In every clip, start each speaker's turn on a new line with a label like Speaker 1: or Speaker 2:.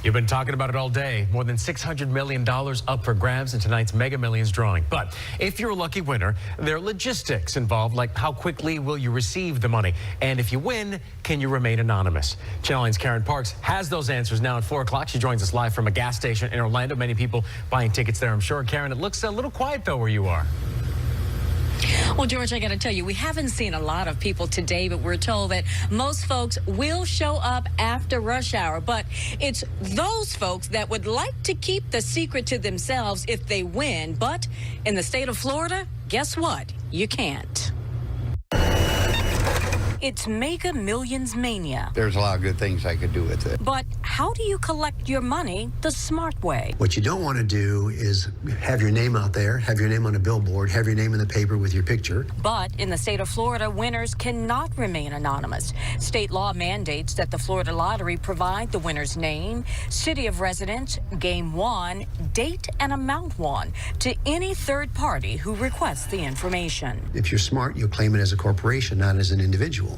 Speaker 1: You've been talking about it all day. More than $600 million up for grabs in tonight's Mega Millions drawing. But if you're a lucky winner, there are logistics involved, like how quickly will you receive the money? And if you win, can you remain anonymous? Channel 9's Karen Parks has those answers now at 4 o'clock. She joins us live from a gas station in Orlando. Many people buying tickets there, I'm sure. Karen, it looks a little quiet, though, where you are.
Speaker 2: Well, George, I got to tell you, we haven't seen a lot of people today, but we're told that most folks will show up after rush hour. But it's those folks that would like to keep the secret to themselves if they win. But in the state of Florida, guess what? You can't. It's Mega Millions mania.
Speaker 3: There's a lot of good things I could do with it.
Speaker 2: But how do you collect your money the smart way?
Speaker 4: What you don't want to do is have your name out there, have your name on a billboard, have your name in the paper with your picture.
Speaker 2: But in the state of Florida, winners cannot remain anonymous. State law mandates that the Florida Lottery provide the winner's name, city of residence, game won, date, and amount won to any third party who requests the information.
Speaker 4: If you're smart, you'll claim it as a corporation, not as an individual.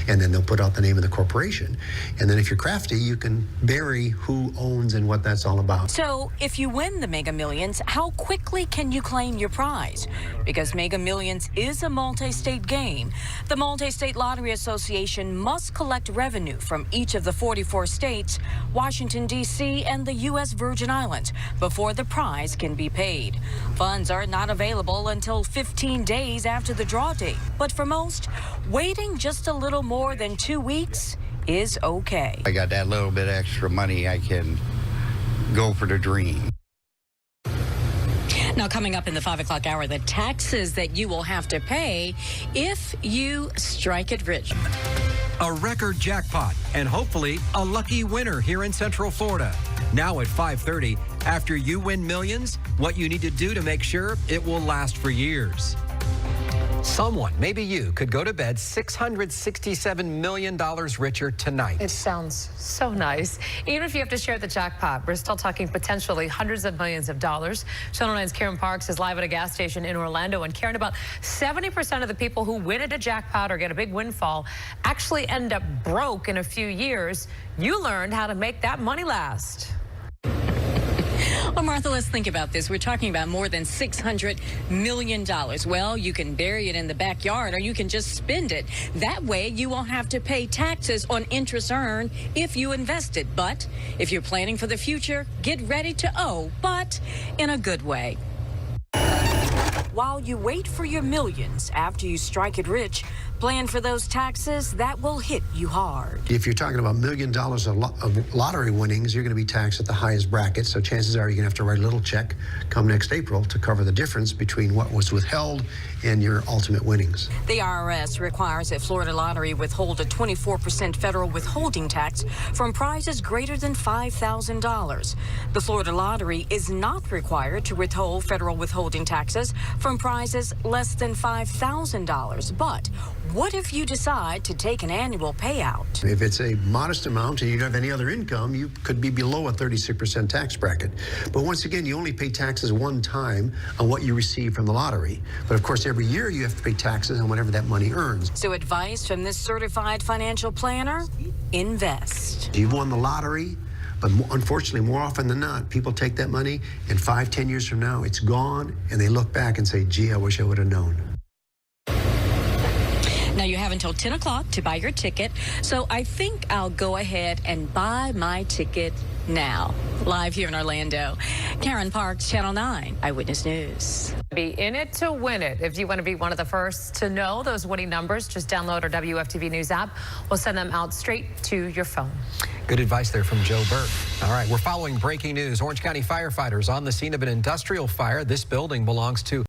Speaker 4: And then they'll put out the name of the corporation. And then if you're crafty, you can bury who owns and what that's all about.
Speaker 2: So if you win the Mega Millions, how quickly can you claim your prize? Because Mega Millions is a multi-state game. The Multi-State Lottery Association must collect revenue from each of the 44 states, Washington, D.C., and the U.S. Virgin Islands before the prize can be paid. Funds are not available until 15 days after the draw date. But for most, waiting just a little more than 2 weeks is okay.
Speaker 3: I got that little bit extra money, I can go for the dream.
Speaker 2: Now, coming up in the 5 o'clock hour, the taxes that you will have to pay if you strike it rich.
Speaker 5: A record jackpot and hopefully a lucky winner here in Central Florida. Now at 5:30, after you win millions, what you need to do to make sure it will last for years. Someone, maybe you, could go to bed $667 million richer tonight.
Speaker 6: It sounds so nice. Even if you have to share the jackpot, we're still talking potentially hundreds of millions of dollars. Channel 9's Karen Parks is live at a gas station in Orlando. And Karen, about 70% of the people who win at a jackpot or get a big windfall actually end up broke in a few years. You learned how to make that money last.
Speaker 2: Well, Martha, let's think about this. We're talking about more than $600 million. Well, you can bury it in the backyard or you can just spend it. That way, you won't have to pay taxes on interest earned if you invest it. But if you're planning for the future, get ready to owe, but in a good way. While you wait for your millions after you strike it rich, plan for those taxes that will hit you hard.
Speaker 4: If you're talking about $1 million of lottery winnings, you're going to be taxed at the highest bracket. So chances are you're going to have to write a little check come next April to cover the difference between what was withheld and your ultimate winnings.
Speaker 2: The IRS requires that Florida Lottery withhold a 24% federal withholding tax from prizes greater than $5,000. The Florida Lottery is not required to withhold federal withholding taxes from prizes less than $5,000. But what if you decide to take an annual payout?
Speaker 4: If it's a modest amount and you don't have any other income, you could be below a 36% tax bracket. But once again, you only pay taxes one time on what you receive from the lottery. But of course, every year you have to pay taxes on whatever that money earns.
Speaker 2: So advice from this certified financial planner: invest.
Speaker 4: You've won the lottery, but unfortunately, more often than not, people take that money and 5-10 years from now, it's gone, and they look back and say, gee, I wish I would have known.
Speaker 2: Now, you have until 10 o'clock to buy your ticket, so I think I'll go ahead and buy my ticket now. Live here in Orlando, Karen Parks, Channel 9 Eyewitness News.
Speaker 6: Be in it to win it. If you want to be one of the first to know those winning numbers, just download our WFTV News app. We'll send them out straight to your phone.
Speaker 5: Good advice there from Joe Bert. All right, we're following breaking news. Orange County firefighters on the scene of an industrial fire. This building belongs to